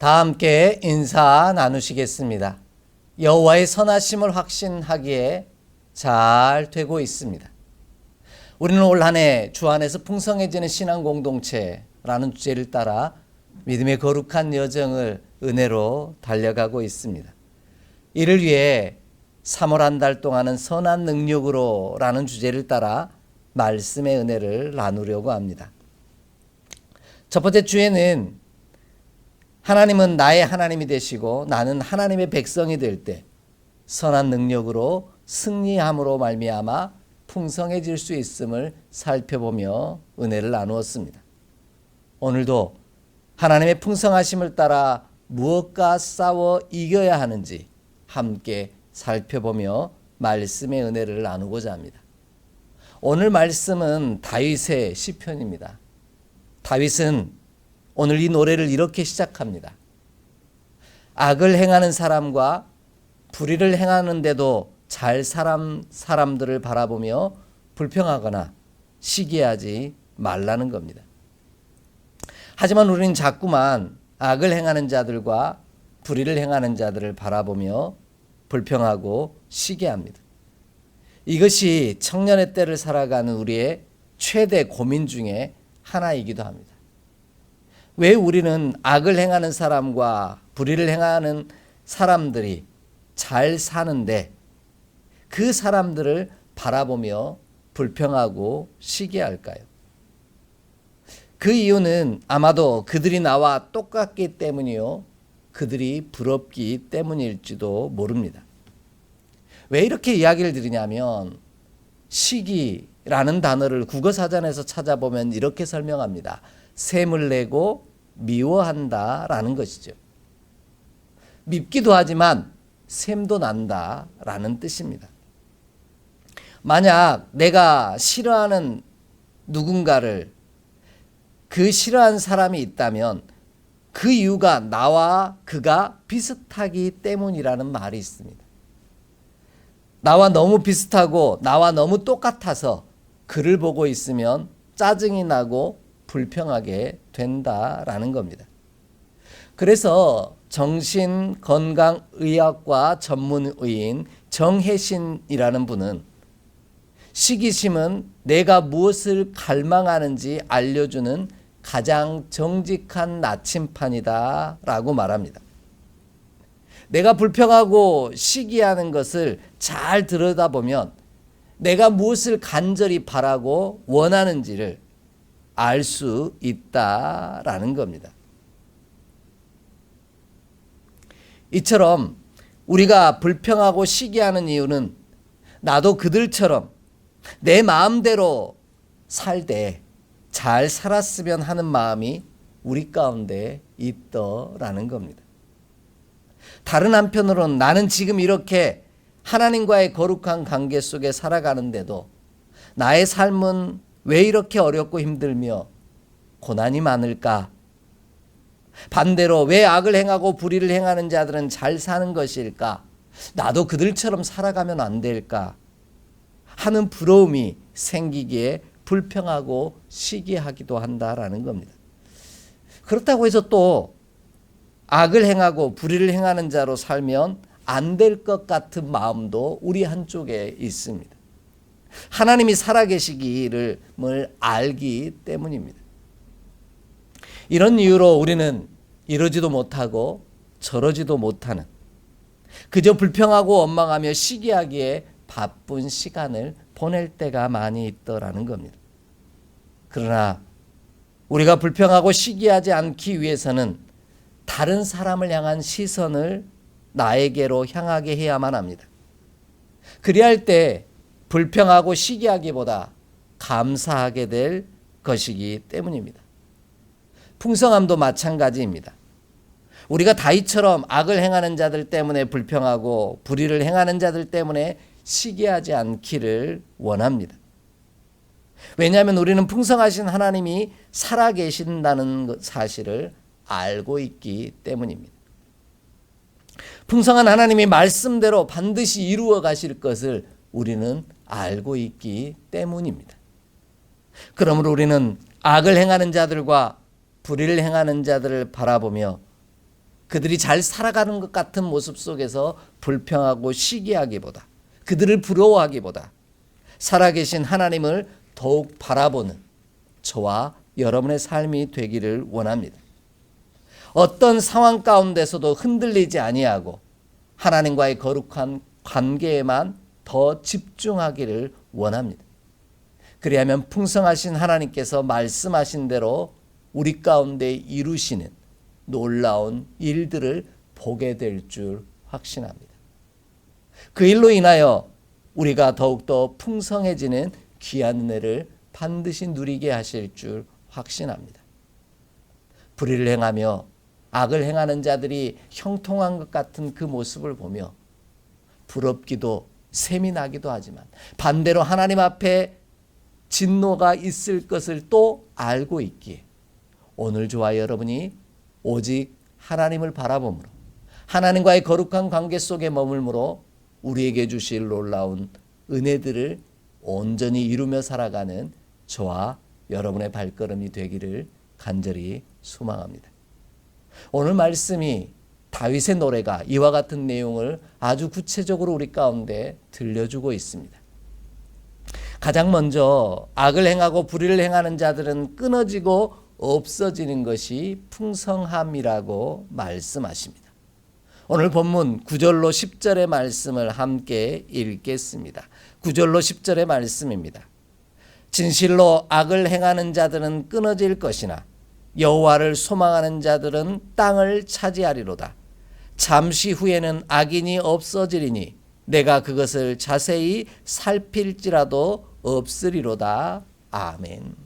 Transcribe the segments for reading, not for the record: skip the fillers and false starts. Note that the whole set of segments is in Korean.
다 함께 인사 나누시겠습니다. 여호와의 선하심을 확신하기에 잘 되고 있습니다. 우리는 올 한 해 주 안에서 풍성해지는 신앙 공동체라는 주제를 따라 믿음의 거룩한 여정을 은혜로 달려가고 있습니다. 이를 위해 3월 한 달 동안은 선한 능력으로 라는 주제를 따라 말씀의 은혜를 나누려고 합니다. 첫 번째 주에는 하나님은 나의 하나님이 되시고 나는 하나님의 백성이 될 때 선한 능력으로 승리함으로 말미암아 풍성해질 수 있음을 살펴보며 은혜를 나누었습니다. 오늘도 하나님의 풍성하심을 따라 무엇과 싸워 이겨야 하는지 함께 살펴보며 말씀의 은혜를 나누고자 합니다. 오늘 말씀은 다윗의 시편입니다. 다윗은 오늘 이 노래를 이렇게 시작합니다. 악을 행하는 사람과 불의를 행하는데도 잘 사람들을 바라보며 불평하거나 시기하지 말라는 겁니다. 하지만 우리는 자꾸만 악을 행하는 자들과 불의를 행하는 자들을 바라보며 불평하고 시기합니다. 이것이 청년의 때를 살아가는 우리의 최대 고민 중에 하나이기도 합니다. 왜 우리는 악을 행하는 사람과 불의를 행하는 사람들이 잘 사는데 그 사람들을 바라보며 불평하고 시기할까요? 그 이유는 아마도 그들이 나와 똑같기 때문이요, 그들이 부럽기 때문일지도 모릅니다. 왜 이렇게 이야기를 드리냐면 시기라는 단어를 국어사전에서 찾아보면 이렇게 설명합니다. 샘을 내고 미워한다라는 것이죠. 밉기도 하지만 샘도 난다라는 뜻입니다. 만약 내가 싫어하는 누군가를 그 싫어하는 사람이 있다면 그 이유가 나와 그가 비슷하기 때문이라는 말이 있습니다. 나와 너무 비슷하고 나와 너무 똑같아서 그를 보고 있으면 짜증이 나고 불평하게 된다라는 겁니다. 그래서 정신건강의학과 전문의인 정혜신이라는 분은 시기심은 내가 무엇을 갈망하는지 알려주는 가장 정직한 나침판이다 라고 말합니다. 내가 불평하고 시기하는 것을 잘 들여다보면 내가 무엇을 간절히 바라고 원하는지를 알 수 있다라는 겁니다. 이처럼 우리가 불평하고 시기하는 이유는 나도 그들처럼 내 마음대로 살되 잘 살았으면 하는 마음이 우리 가운데 있더라는 겁니다. 다른 한편으로는 나는 지금 이렇게 하나님과의 거룩한 관계 속에 살아가는데도 나의 삶은 왜 이렇게 어렵고 힘들며 고난이 많을까? 반대로 왜 악을 행하고 불의를 행하는 자들은 잘 사는 것일까? 나도 그들처럼 살아가면 안 될까? 하는 부러움이 생기기에 불평하고 시기하기도 한다라는 겁니다. 그렇다고 해서 또 악을 행하고 불의를 행하는 자로 살면 안 될 것 같은 마음도 우리 한쪽에 있습니다. 하나님이 살아계시기를 알기 때문입니다. 이런 이유로 우리는 이러지도 못하고 저러지도 못하는, 그저 불평하고 원망하며 시기하기에 바쁜 시간을 보낼 때가 많이 있더라는 겁니다. 그러나 우리가 불평하고 시기하지 않기 위해서는 다른 사람을 향한 시선을 나에게로 향하게 해야만 합니다. 그리할 때 불평하고 시기하기보다 감사하게 될 것이기 때문입니다. 풍성함도 마찬가지입니다. 우리가 다윗처럼 악을 행하는 자들 때문에 불평하고 불의를 행하는 자들 때문에 시기하지 않기를 원합니다. 왜냐하면 우리는 풍성하신 하나님이 살아계신다는 사실을 알고 있기 때문입니다. 풍성한 하나님이 말씀대로 반드시 이루어 가실 것을 우리는 알고 있기 때문입니다. 그러므로 우리는 악을 행하는 자들과 불의를 행하는 자들을 바라보며 그들이 잘 살아가는 것 같은 모습 속에서 불평하고 시기하기보다, 그들을 부러워하기보다 살아계신 하나님을 더욱 바라보는 저와 여러분의 삶이 되기를 원합니다. 어떤 상황 가운데서도 흔들리지 아니하고 하나님과의 거룩한 관계에만 더 집중하기를 원합니다. 그리하면 풍성하신 하나님께서 말씀하신 대로 우리 가운데 이루시는 놀라운 일들을 보게 될 줄 확신합니다. 그 일로 인하여 우리가 더욱더 풍성해지는 귀한 은혜를 반드시 누리게 하실 줄 확신합니다. 불의를 행하며 악을 행하는 자들이 형통한 것 같은 그 모습을 보며 부럽기도 셈이 나기도 하지만 반대로 하나님 앞에 진노가 있을 것을 또 알고 있기에 오늘 저와 여러분이 오직 하나님을 바라봄으로 하나님과의 거룩한 관계 속에 머물므로 우리에게 주실 놀라운 은혜들을 온전히 이루며 살아가는 저와 여러분의 발걸음이 되기를 간절히 소망합니다. 오늘 말씀이 다윗의 노래가 이와 같은 내용을 아주 구체적으로 우리 가운데 들려주고 있습니다. 가장 먼저 악을 행하고 불의를 행하는 자들은 끊어지고 없어지는 것이 풍성함이라고 말씀하십니다. 오늘 본문 9절로 10절의 말씀을 함께 읽겠습니다. 9절로 10절의 말씀입니다. 진실로 악을 행하는 자들은 끊어질 것이나 여호와를 소망하는 자들은 땅을 차지하리로다. 잠시 후에는 악인이 없어지리니 내가 그것을 자세히 살필지라도 없으리로다. 아멘.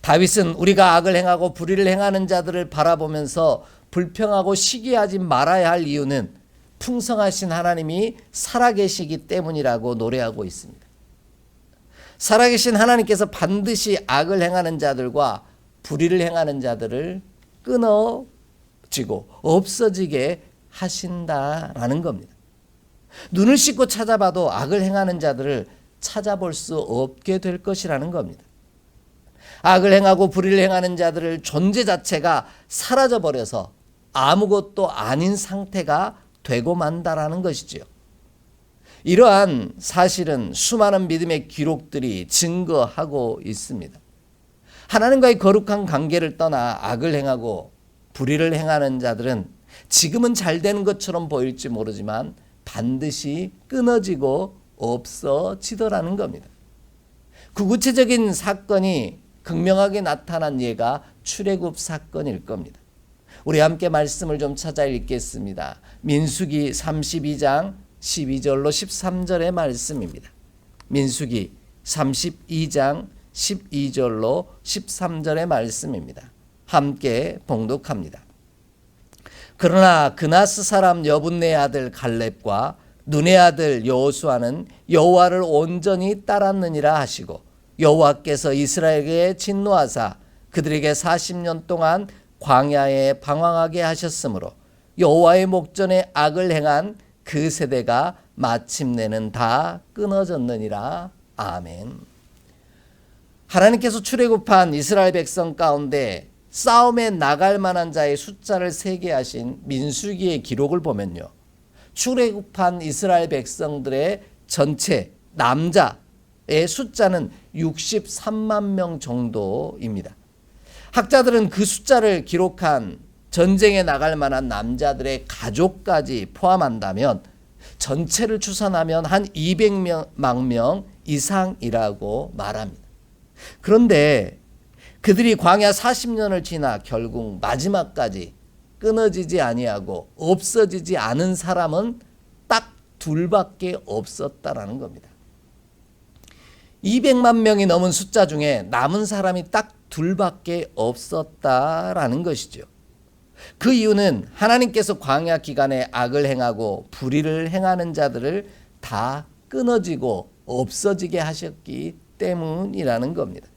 다윗은 우리가 악을 행하고 불의를 행하는 자들을 바라보면서 불평하고 시기하지 말아야 할 이유는 풍성하신 하나님이 살아계시기 때문이라고 노래하고 있습니다. 살아계신 하나님께서 반드시 악을 행하는 자들과 불의를 행하는 자들을 끊어지고 없어지게 하신다라는 겁니다. 눈을 씻고 찾아봐도 악을 행하는 자들을 찾아볼 수 없게 될 것이라는 겁니다. 악을 행하고 불의를 행하는 자들을 존재 자체가 사라져버려서 아무것도 아닌 상태가 되고 만다라는 것이지요. 이러한 사실은 수많은 믿음의 기록들이 증거하고 있습니다. 하나님과의 거룩한 관계를 떠나 악을 행하고 불의를 행하는 자들은 지금은 잘 되는 것처럼 보일지 모르지만 반드시 끊어지고 없어지더라는 겁니다. 그 구체적인 사건이 극명하게 나타난 예가 출애굽 사건일 겁니다. 우리 함께 말씀을 좀 찾아 읽겠습니다. 민수기 32장 12절로 13절의 말씀입니다. 민수기 32장 12절로 13절의 말씀입니다. 함께 봉독합니다. 그러나 그나스 사람 여분네 아들 갈렙과 눈의 아들 여호수아는 여호와를 온전히 따랐느니라 하시고 여호와께서 이스라엘에게 진노하사 그들에게 40년 동안 광야에 방황하게 하셨으므로 여호와의 목전에 악을 행한 그 세대가 마침내는 다 끊어졌느니라. 아멘. 하나님께서 출애굽한 이스라엘 백성 가운데 싸움에 나갈 만한 자의 숫자를 세게 하신 민수기의 기록을 보면요, 출애굽한 이스라엘 백성들의 전체 남자의 숫자는 63만 명 정도입니다. 학자들은 그 숫자를 기록한 전쟁에 나갈 만한 남자들의 가족까지 포함한다면 전체를 추산하면 한 200만 명 이상이라고 말합니다. 그런데 그들이 광야 40년을 지나 결국 마지막까지 끊어지지 아니하고 없어지지 않은 사람은 딱 둘밖에 없었다라는 겁니다. 200만 명이 넘은 숫자 중에 남은 사람이 딱 둘밖에 없었다라는 것이죠. 그 이유는 하나님께서 광야 기간에 악을 행하고 불의를 행하는 자들을 다 끊어지고 없어지게 하셨기 때문이라는 겁니다.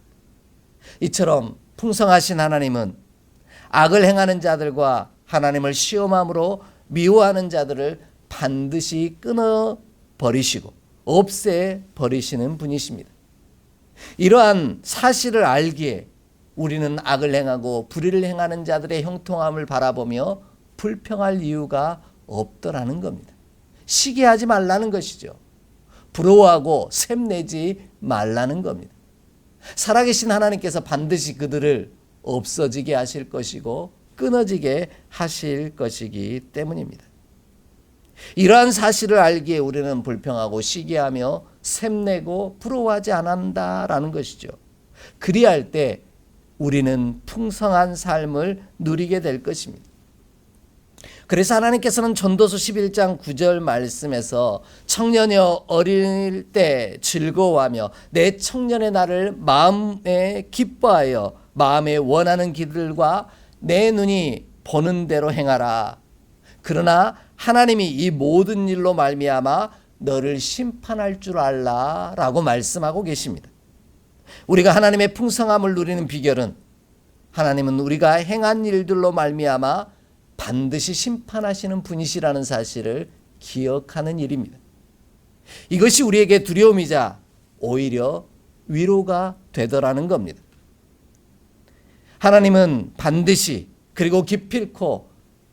이처럼 풍성하신 하나님은 악을 행하는 자들과 하나님을 시험함으로 미워하는 자들을 반드시 끊어버리시고 없애버리시는 분이십니다. 이러한 사실을 알기에 우리는 악을 행하고 불의를 행하는 자들의 형통함을 바라보며 불평할 이유가 없더라는 겁니다. 시기하지 말라는 것이죠. 부러워하고 샘내지 말라는 겁니다. 살아계신 하나님께서 반드시 그들을 없어지게 하실 것이고 끊어지게 하실 것이기 때문입니다. 이러한 사실을 알기에 우리는 불평하고 시기하며 샘내고 부러워하지 않는다라는 것이죠. 그리할 때 우리는 풍성한 삶을 누리게 될 것입니다. 그래서 하나님께서는 전도서 11장 9절 말씀에서 청년여 어릴 때 즐거워하며 내 청년의 날을 마음에 기뻐하여 마음에 원하는 길들과 내 눈이 보는 대로 행하라. 그러나 하나님이 이 모든 일로 말미암아 너를 심판할 줄 알라라고 말씀하고 계십니다. 우리가 하나님의 풍성함을 누리는 비결은 하나님은 우리가 행한 일들로 말미암아 반드시 심판하시는 분이시라는 사실을 기억하는 일입니다. 이것이 우리에게 두려움이자 오히려 위로가 되더라는 겁니다. 하나님은 반드시 그리고 기필코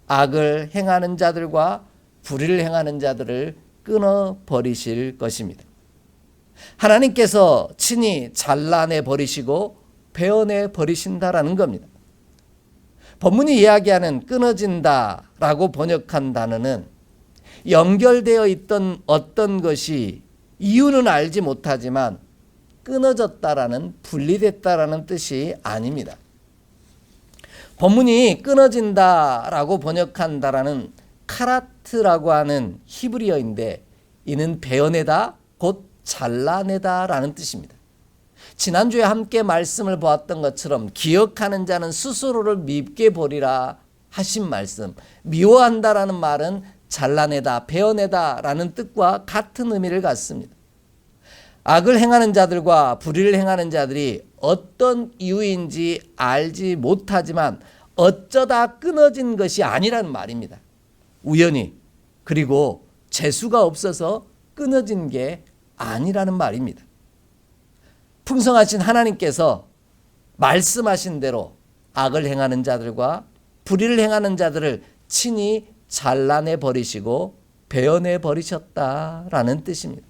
악을 행하는 자들과 불의를 행하는 자들을 끊어버리실 것입니다. 하나님께서 친히 잘라내 버리시고 베어내 버리신다라는 겁니다. 본문이 이야기하는 끊어진다라고 번역한 단어는 연결되어 있던 어떤 것이 이유는 알지 못하지만 끊어졌다라는, 분리됐다라는 뜻이 아닙니다. 본문이 끊어진다라고 번역한 단어는 카라트라고 하는 히브리어인데 이는 베어내다, 곧 잘라내다라는 뜻입니다. 지난주에 함께 말씀을 보았던 것처럼 기억하는 자는 스스로를 밉게 버리라 하신 말씀, 미워한다라는 말은 잘라내다, 베어내다라는 뜻과 같은 의미를 갖습니다. 악을 행하는 자들과 불의를 행하는 자들이 어떤 이유인지 알지 못하지만 어쩌다 끊어진 것이 아니라는 말입니다. 우연히, 그리고 재수가 없어서 끊어진 게 아니라는 말입니다. 풍성하신 하나님께서 말씀하신 대로 악을 행하는 자들과 불의를 행하는 자들을 친히 잘라내 버리시고 베어내 버리셨다라는 뜻입니다.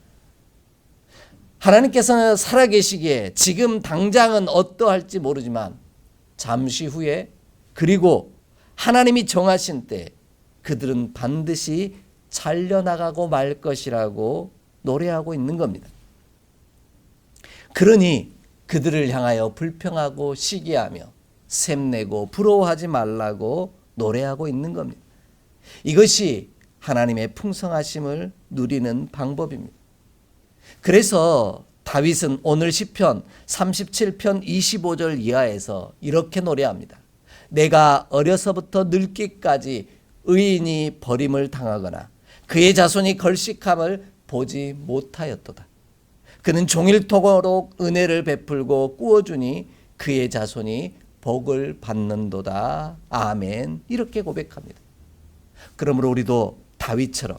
하나님께서는 살아계시기에 지금 당장은 어떠할지 모르지만 잠시 후에, 그리고 하나님이 정하신 때 그들은 반드시 잘려나가고 말 것이라고 노래하고 있는 겁니다. 그러니 그들을 향하여 불평하고 시기하며 샘내고 부러워하지 말라고 노래하고 있는 겁니다. 이것이 하나님의 풍성하심을 누리는 방법입니다. 그래서 다윗은 오늘 시편 37편 25절 이하에서 이렇게 노래합니다. 내가 어려서부터 늙기까지 의인이 버림을 당하거나 그의 자손이 걸식함을 보지 못하였도다. 그는 종일토록 은혜를 베풀고 꾸어주니 그의 자손이 복을 받는도다. 아멘. 이렇게 고백합니다. 그러므로 우리도 다윗처럼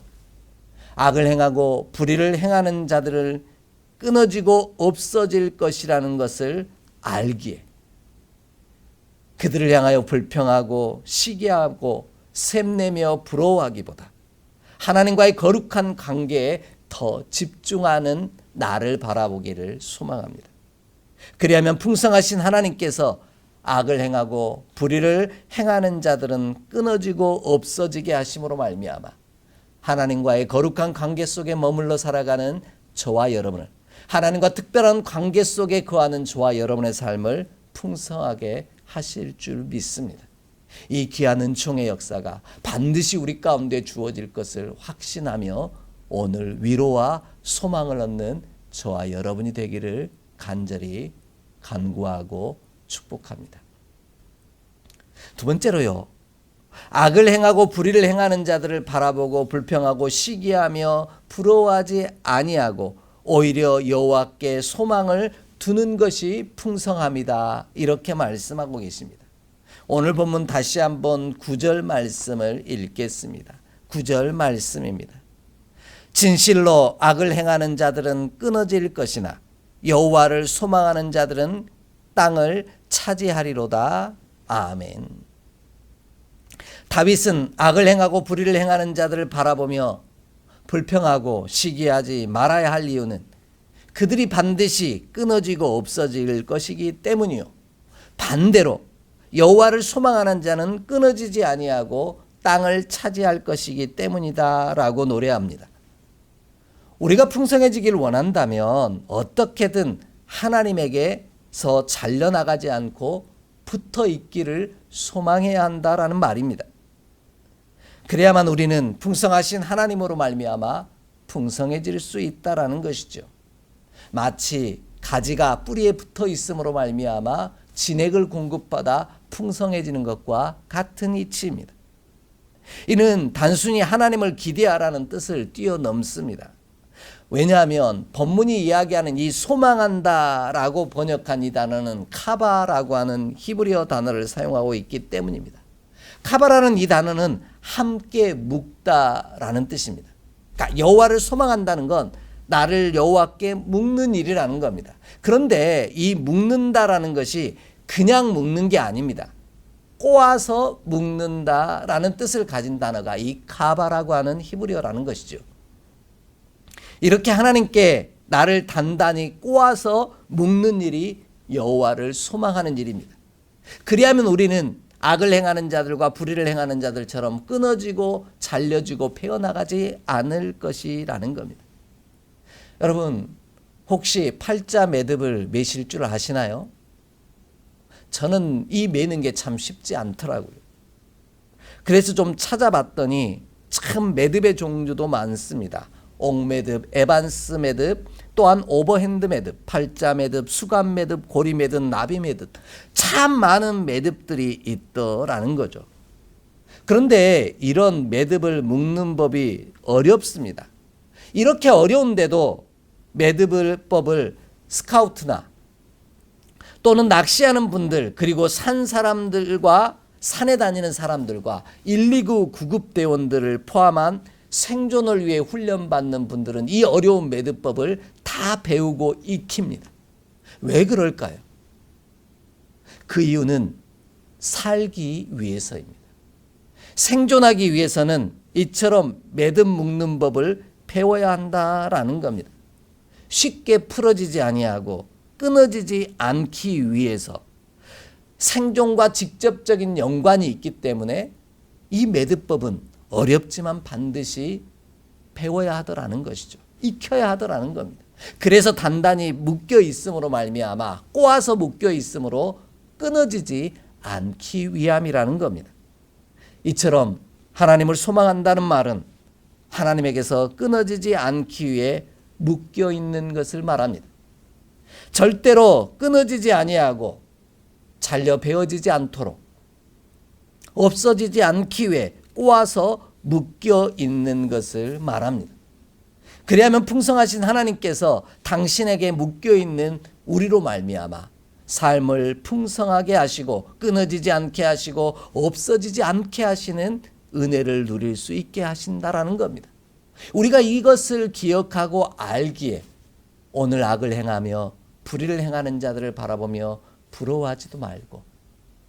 악을 행하고 불의를 행하는 자들을 끊어지고 없어질 것이라는 것을 알기에 그들을 향하여 불평하고 시기하고 샘내며 부러워하기보다 하나님과의 거룩한 관계에 더 집중하는 나를 바라보기를 소망합니다. 그리하면 풍성하신 하나님께서 악을 행하고 불의를 행하는 자들은 끊어지고 없어지게 하심으로 말미암아 하나님과의 거룩한 관계 속에 머물러 살아가는 저와 여러분을, 하나님과 특별한 관계 속에 거하는 저와 여러분의 삶을 풍성하게 하실 줄 믿습니다. 이 귀한 은총의 역사가 반드시 우리 가운데 주어질 것을 확신하며 오늘 위로와 소망을 얻는 저와 여러분이 되기를 간절히 간구하고 축복합니다. 두 번째로요, 악을 행하고 불의를 행하는 자들을 바라보고 불평하고 시기하며 부러워하지 아니하고 오히려 여호와께 소망을 두는 것이 풍성함이다. 이렇게 말씀하고 계십니다. 오늘 본문 다시 한번 9절 말씀을 읽겠습니다. 9절 말씀입니다. 진실로 악을 행하는 자들은 끊어질 것이나 여호와를 소망하는 자들은 땅을 차지하리로다. 아멘. 다윗은 악을 행하고 불의를 행하는 자들을 바라보며 불평하고 시기하지 말아야 할 이유는 그들이 반드시 끊어지고 없어질 것이기 때문이요. 반대로 여호와를 소망하는 자는 끊어지지 아니하고 땅을 차지할 것이기 때문이다라고 노래합니다. 우리가 풍성해지길 원한다면 어떻게든 하나님에게서 잘려나가지 않고 붙어 있기를 소망해야 한다라는 말입니다. 그래야만 우리는 풍성하신 하나님으로 말미암아 풍성해질 수 있다라는 것이죠. 마치 가지가 뿌리에 붙어 있음으로 말미암아 진액을 공급받아 풍성해지는 것과 같은 이치입니다. 이는 단순히 하나님을 기대하라는 뜻을 뛰어넘습니다. 왜냐하면 본문이 이야기하는 이 소망한다라고 번역한 이 단어는 카바라고 하는 히브리어 단어를 사용하고 있기 때문입니다. 카바라는 이 단어는 함께 묵다라는 뜻입니다. 그러니까 여호와를 소망한다는 건 나를 여호와께 묵는 일이라는 겁니다. 그런데 이 묵는다라는 것이 그냥 묵는 게 아닙니다. 꼬아서 묵는다라는 뜻을 가진 단어가 이 카바라고 하는 히브리어라는 것이죠. 이렇게 하나님께 나를 단단히 꼬아서 묵는 일이 여호와를 소망하는 일입니다. 그리하면 우리는 악을 행하는 자들과 불의를 행하는 자들처럼 끊어지고 잘려지고 패어나가지 않을 것이라는 겁니다. 여러분, 혹시 팔자 매듭을 매실 줄 아시나요? 저는 이 매는 게 참 쉽지 않더라고요. 그래서 좀 찾아봤더니 참 매듭의 종류도 많습니다. 옥매듭, 에반스 매듭, 또한 오버핸드 매듭, 팔자 매듭, 수감 매듭, 고리 매듭, 나비 매듭, 참 많은 매듭들이 있더라는 거죠. 그런데 이런 매듭을 묶는 법이 어렵습니다. 이렇게 어려운데도 매듭법을 스카우트나 또는 낚시하는 분들, 그리고 산 사람들과 산에 다니는 사람들과 129 구급대원들을 포함한 생존을 위해 훈련받는 분들은 이 어려운 매듭법을 다 배우고 익힙니다. 왜 그럴까요? 그 이유는 살기 위해서입니다. 생존하기 위해서는 이처럼 매듭 묶는 법을 배워야 한다라는 겁니다. 쉽게 풀어지지 아니하고 끊어지지 않기 위해서 생존과 직접적인 연관이 있기 때문에 이 매듭법은 어렵지만 반드시 배워야 하더라는 것이죠. 익혀야 하더라는 겁니다. 그래서 단단히 묶여 있음으로 말미암아 꼬아서 묶여 있음으로 끊어지지 않기 위함이라는 겁니다. 이처럼 하나님을 소망한다는 말은 하나님에게서 끊어지지 않기 위해 묶여 있는 것을 말합니다. 절대로 끊어지지 아니하고 잘려 베어지지 않도록 없어지지 않기 위해 꼬아서 묶여 있는 것을 말합니다. 그리하면 풍성하신 하나님께서 당신에게 묶여 있는 우리로 말미암아 삶을 풍성하게 하시고 끊어지지 않게 하시고 없어지지 않게 하시는 은혜를 누릴 수 있게 하신다라는 겁니다. 우리가 이것을 기억하고 알기에 오늘 악을 행하며 불의를 행하는 자들을 바라보며 부러워하지도 말고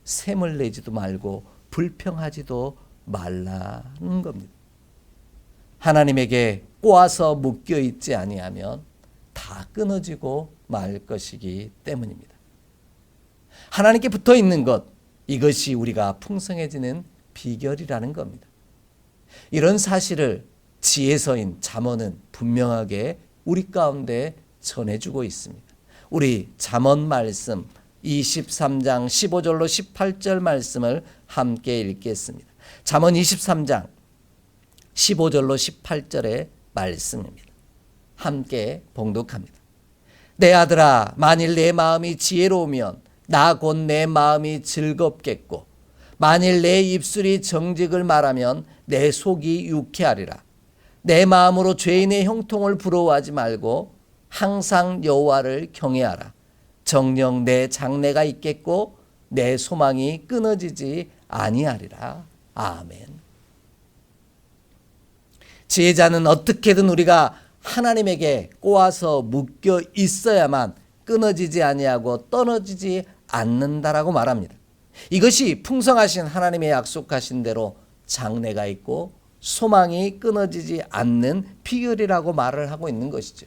샘을 내지도 말고 불평하지도 말라는 겁니다. 하나님에게 꼬아서 묶여 있지 아니하면 다 끊어지고 말 것이기 때문입니다. 하나님께 붙어 있는 것, 이것이 우리가 풍성해지는 비결이라는 겁니다. 이런 사실을 지혜서인 잠언은 분명하게 우리 가운데 전해주고 있습니다. 우리 잠언 말씀 23장 15절로 18절 말씀을 함께 읽겠습니다. 잠언 23장 15절로 18절의 말씀입니다. 함께 봉독합니다. 내 아들아, 만일 내 마음이 지혜로우면 나 곧 내 마음이 즐겁겠고 만일 내 입술이 정직을 말하면 내 속이 유쾌하리라. 내 마음으로 죄인의 형통을 부러워하지 말고 항상 여호와를 경외하라. 정녕 내 장래가 있겠고 내 소망이 끊어지지 아니하리라. 아멘. 지혜자는 어떻게든 우리가 하나님에게 꼬아서 묶여 있어야만 끊어지지 아니하고 떨어지지 않는다라고 말합니다. 이것이 풍성하신 하나님의 약속하신 대로 장래가 있고 소망이 끊어지지 않는 비결이라고 말을 하고 있는 것이죠.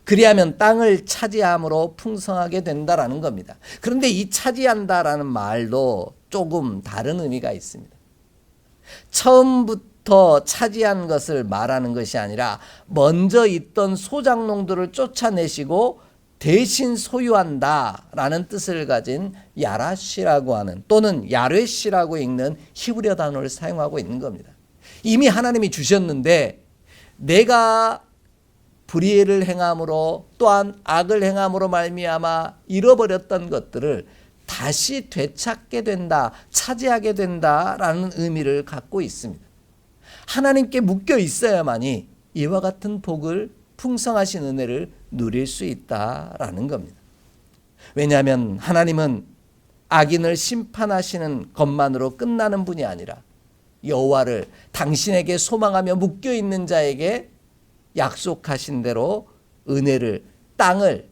그리하면 땅을 차지함으로 풍성하게 된다라는 겁니다. 그런데 이 차지한다라는 말도 조금 다른 의미가 있습니다. 처음부터 차지한 것을 말하는 것이 아니라 먼저 있던 소작농들을 쫓아내시고 대신 소유한다라는 뜻을 가진 야라시라고 하는 또는 야뢰시라고 읽는 히브리어 단어를 사용하고 있는 겁니다. 이미 하나님이 주셨는데 내가 불의를 행함으로 또한 악을 행함으로 말미암아 잃어버렸던 것들을 다시 되찾게 된다, 차지하게 된다라는 의미를 갖고 있습니다. 하나님께 묶여 있어야만이 이와 같은 복을 풍성하신 은혜를 누릴 수 있다라는 겁니다. 왜냐하면 하나님은 악인을 심판하시는 것만으로 끝나는 분이 아니라 여호와를 당신에게 소망하며 묶여 있는 자에게 약속하신 대로 은혜를, 땅을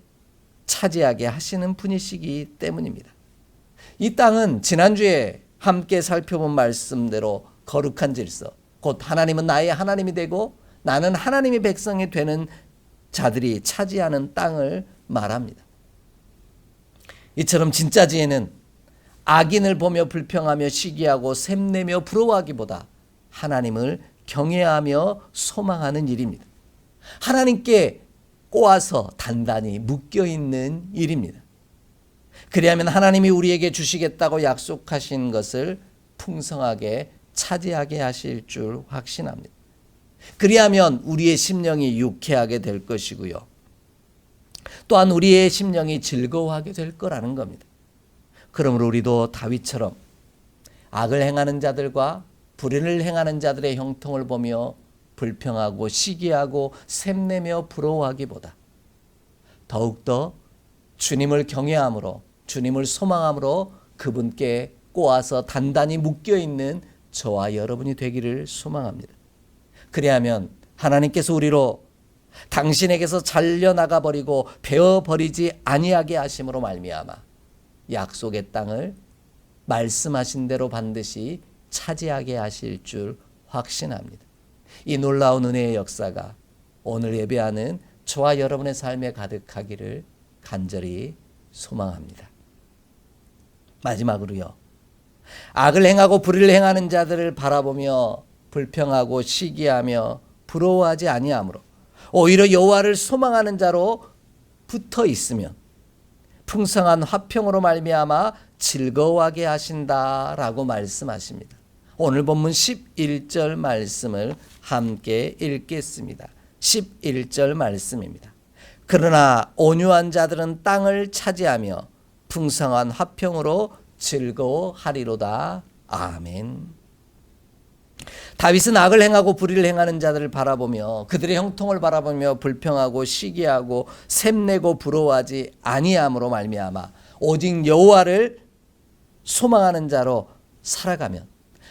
차지하게 하시는 분이시기 때문입니다. 이 땅은 지난주에 함께 살펴본 말씀대로 거룩한 질서, 곧 하나님은 나의 하나님이 되고 나는 하나님의 백성이 되는 자들이 차지하는 땅을 말합니다. 이처럼 진짜 지혜는 악인을 보며 불평하며 시기하고 샘내며 부러워하기보다 하나님을 경외하며 소망하는 일입니다. 하나님께 꼬아서 단단히 묶여있는 일입니다. 그리하면 하나님이 우리에게 주시겠다고 약속하신 것을 풍성하게 차지하게 하실 줄 확신합니다. 그리하면 우리의 심령이 유쾌하게 될 것이고요. 또한 우리의 심령이 즐거워하게 될 거라는 겁니다. 그러므로 우리도 다윗처럼 악을 행하는 자들과 불의를 행하는 자들의 형통을 보며 불평하고 시기하고 샘내며 부러워하기보다 더욱더 주님을 경외함으로 주님을 소망함으로 그분께 꼬아서 단단히 묶여있는 저와 여러분이 되기를 소망합니다. 그리하면 하나님께서 우리로 당신에게서 잘려나가 버리고 베어버리지 아니하게 하심으로 말미암아 약속의 땅을 말씀하신 대로 반드시 차지하게 하실 줄 확신합니다. 이 놀라운 은혜의 역사가 오늘 예배하는 저와 여러분의 삶에 가득하기를 간절히 소망합니다. 마지막으로요. 악을 행하고 불의를 행하는 자들을 바라보며 불평하고 시기하며 부러워하지 아니하므로 오히려 여호와를 소망하는 자로 붙어 있으면 풍성한 화평으로 말미암아 즐거워하게 하신다라고 말씀하십니다. 오늘 본문 11절 말씀을 함께 읽겠습니다. 11절 말씀입니다. 그러나 온유한 자들은 땅을 차지하며 풍성한 화평으로 즐거워하리로다. 아멘. 다윗은 악을 행하고 불의를 행하는 자들을 바라보며 그들의 형통을 바라보며 불평하고 시기하고 샘내고 부러워하지 아니함으로 말미암아 오직 여호와를 소망하는 자로 살아가면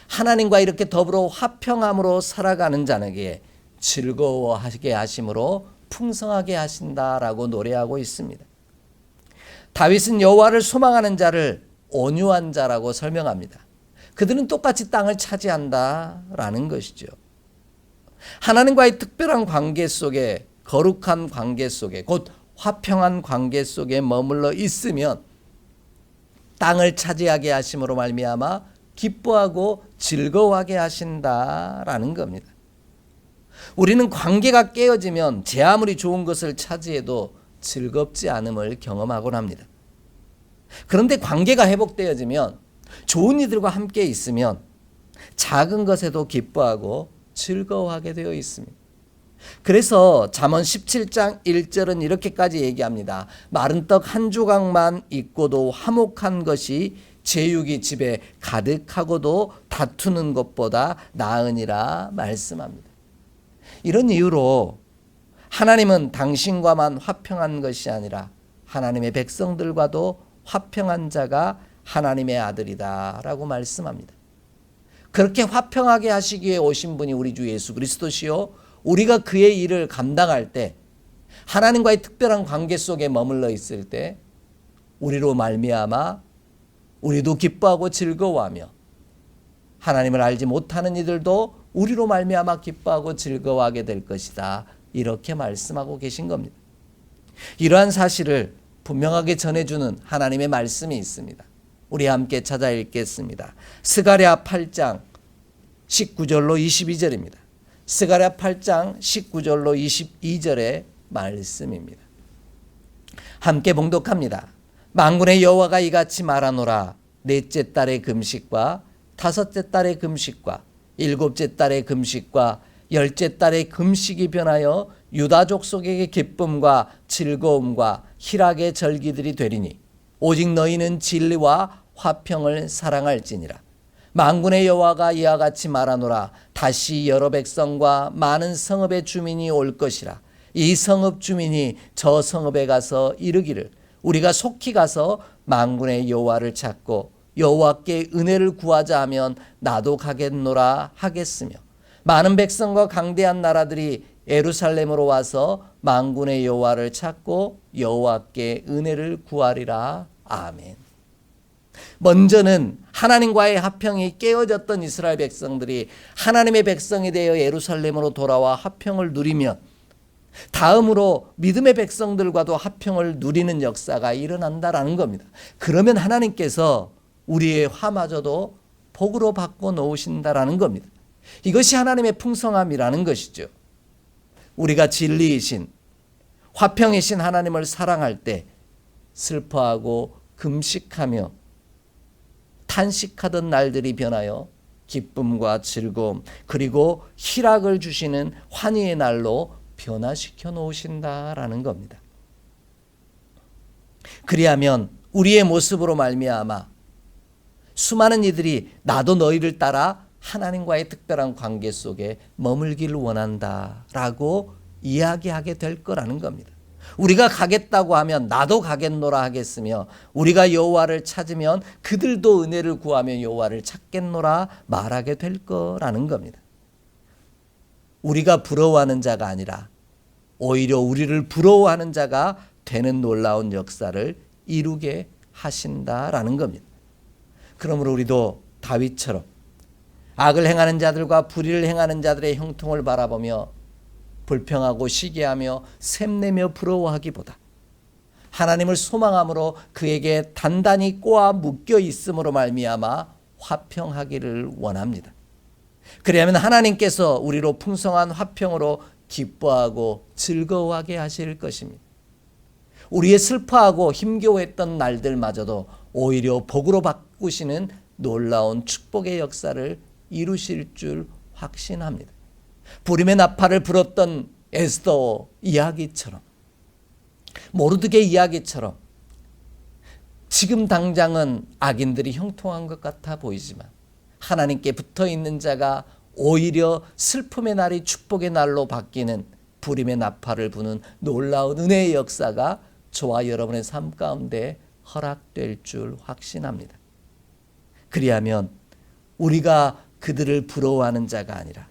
하나님과 이렇게 더불어 화평함으로 살아가는 자에게 즐거워하게 하심으로 풍성하게 하신다라고 노래하고 있습니다. 다윗은 여호와를 소망하는 자를 온유한 자라고 설명합니다. 그들은 똑같이 땅을 차지한다라는 것이죠. 하나님과의 특별한 관계 속에, 거룩한 관계 속에, 곧 화평한 관계 속에 머물러 있으면 땅을 차지하게 하심으로 말미암아 기뻐하고 즐거워하게 하신다라는 겁니다. 우리는 관계가 깨어지면 제 아무리 좋은 것을 차지해도 즐겁지 않음을 경험하곤 합니다. 그런데 관계가 회복되어지면 좋은 이들과 함께 있으면 작은 것에도 기뻐하고 즐거워하게 되어 있습니다. 그래서 잠언 17장 1절은 이렇게까지 얘기합니다. 마른 떡 한 조각만 있고도 화목한 것이 제육이 집에 가득하고도 다투는 것보다 나으니라 말씀합니다. 이런 이유로 하나님은 당신과만 화평한 것이 아니라 하나님의 백성들과도 화평한 자가 하나님의 아들이다라고 말씀합니다. 그렇게 화평하게 하시기 위해 오신 분이 우리 주 예수 그리스도시요 우리가 그의 일을 감당할 때 하나님과의 특별한 관계 속에 머물러 있을 때 우리로 말미암아 우리도 기뻐하고 즐거워하며 하나님을 알지 못하는 이들도 우리로 말미암아 기뻐하고 즐거워하게 될 것이다. 이렇게 말씀하고 계신 겁니다. 이러한 사실을 분명하게 전해주는 하나님의 말씀이 있습니다. 우리 함께 찾아 읽겠습니다. 스가랴 8장 19절로 22절입니다. 스가랴 8장 19절로 22절의 말씀입니다. 함께 봉독합니다. 만군의 여호와가 이같이 말하노라. 넷째 달의 금식과 다섯째 달의 금식과 일곱째 달의 금식과 열째 달의 금식이 변하여 유다 족속에게 기쁨과 즐거움과 희락의 절기들이 되리니 오직 너희는 진리와 화평을 사랑할지니라. 만군의 여호와가 이와 같이 말하노라. 다시 여러 백성과 많은 성읍의 주민이 올 것이라. 이 성읍 주민이 저 성읍에 가서 이르기를 우리가 속히 가서 만군의 여호와를 찾고 여호와께 은혜를 구하자 하면 나도 가겠노라 하겠으며 많은 백성과 강대한 나라들이 예루살렘으로 와서 만군의 여호와를 찾고 여호와께 은혜를 구하리라. 아멘. 먼저는 하나님과의 화평이 깨어졌던 이스라엘 백성들이 하나님의 백성이 되어 예루살렘으로 돌아와 화평을 누리면 다음으로 믿음의 백성들과도 화평을 누리는 역사가 일어난다라는 겁니다. 그러면 하나님께서 우리의 화마저도 복으로 바꿔 놓으신다라는 겁니다. 이것이 하나님의 풍성함이라는 것이죠. 우리가 진리이신 화평이신 하나님을 사랑할 때 슬퍼하고 금식하며 탄식하던 날들이 변하여 기쁨과 즐거움 그리고 희락을 주시는 환희의 날로 변화시켜 놓으신다라는 겁니다. 그리하면 우리의 모습으로 말미암아 수많은 이들이 나도 너희를 따라 하나님과의 특별한 관계 속에 머물기를 원한다라고 이야기하게 될 거라는 겁니다. 우리가 가겠다고 하면 나도 가겠노라 하겠으며 우리가 여호와를 찾으면 그들도 은혜를 구하며 여호와를 찾겠노라 말하게 될 거라는 겁니다. 우리가 부러워하는 자가 아니라 오히려 우리를 부러워하는 자가 되는 놀라운 역사를 이루게 하신다라는 겁니다. 그러므로 우리도 다윗처럼 악을 행하는 자들과 불의를 행하는 자들의 형통을 바라보며 불평하고 시기하며 샘내며 부러워하기보다 하나님을 소망함으로 그에게 단단히 꼬아 묶여 있음으로 말미암아 화평하기를 원합니다. 그리하면 하나님께서 우리로 풍성한 화평으로 기뻐하고 즐거워하게 하실 것입니다. 우리의 슬퍼하고 힘겨워했던 날들마저도 오히려 복으로 바꾸시는 놀라운 축복의 역사를 이루실 줄 확신합니다. 부림의 나팔을 불었던 에스더 이야기처럼 모르드게 이야기처럼 지금 당장은 악인들이 형통한 것 같아 보이지만 하나님께 붙어있는 자가 오히려 슬픔의 날이 축복의 날로 바뀌는 부림의 나팔을 부는 놀라운 은혜의 역사가 저와 여러분의 삶 가운데 허락될 줄 확신합니다. 그리하면 우리가 그들을 부러워하는 자가 아니라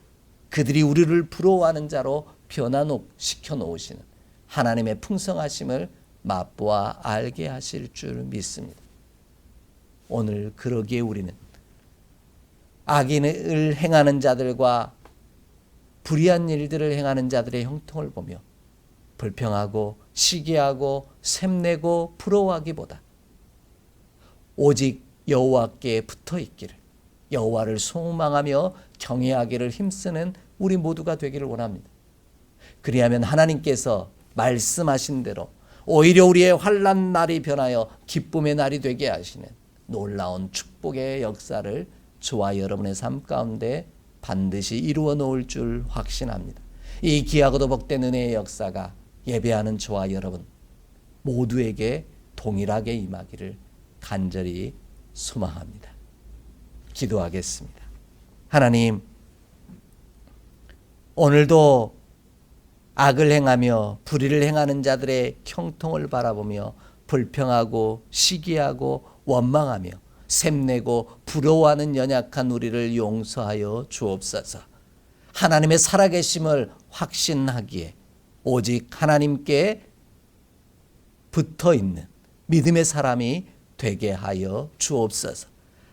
그들이 우리를 부러워하는 자로 변화시켜 놓으시는 하나님의 풍성하심을 맛보아 알게 하실 줄 믿습니다. 오늘 그러기에 우리는 악인을 행하는 자들과 불의한 일들을 행하는 자들의 형통을 보며 불평하고 시기하고 샘내고 부러워하기보다 오직 여호와께 붙어 있기를 여호와를 소망하며 경외하기를 힘쓰는 우리 모두가 되기를 원합니다. 그리하면 하나님께서 말씀하신 대로 오히려 우리의 환난 날이 변하여 기쁨의 날이 되게 하시는 놀라운 축복의 역사를 저와 여러분의 삶 가운데 반드시 이루어 놓을 줄 확신합니다. 이 귀하고도 복된 은혜의 역사가 예배하는 저와 여러분 모두에게 동일하게 임하기를 간절히 소망합니다. 기도하겠습니다. 하나님, 오늘도 악을 행하며 불의를 행하는 자들의 형통을 바라보며 불평하고 시기하고 원망하며 샘내고 부러워하는 연약한 우리를 용서하여 주옵소서. 하나님의 살아계심을 확신하기에 오직 하나님께 붙어있는 믿음의 사람이 되게 하여 주옵소서.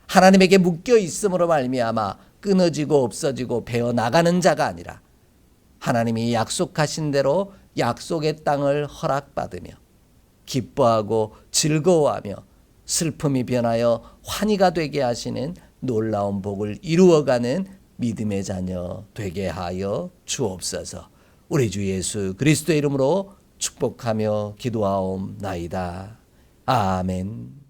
하나님에게 묶여 있음으로 말미암아 끊어지고 없어지고 베어 나가는 자가 아니라 하나님이 약속하신 대로 약속의 땅을 허락받으며 기뻐하고 즐거워하며 슬픔이 변하여 환희가 되게 하시는 놀라운 복을 이루어가는 믿음의 자녀 되게 하여 주옵소서. 우리 주 예수 그리스도의 이름으로 축복하며 기도하옵나이다. 아멘.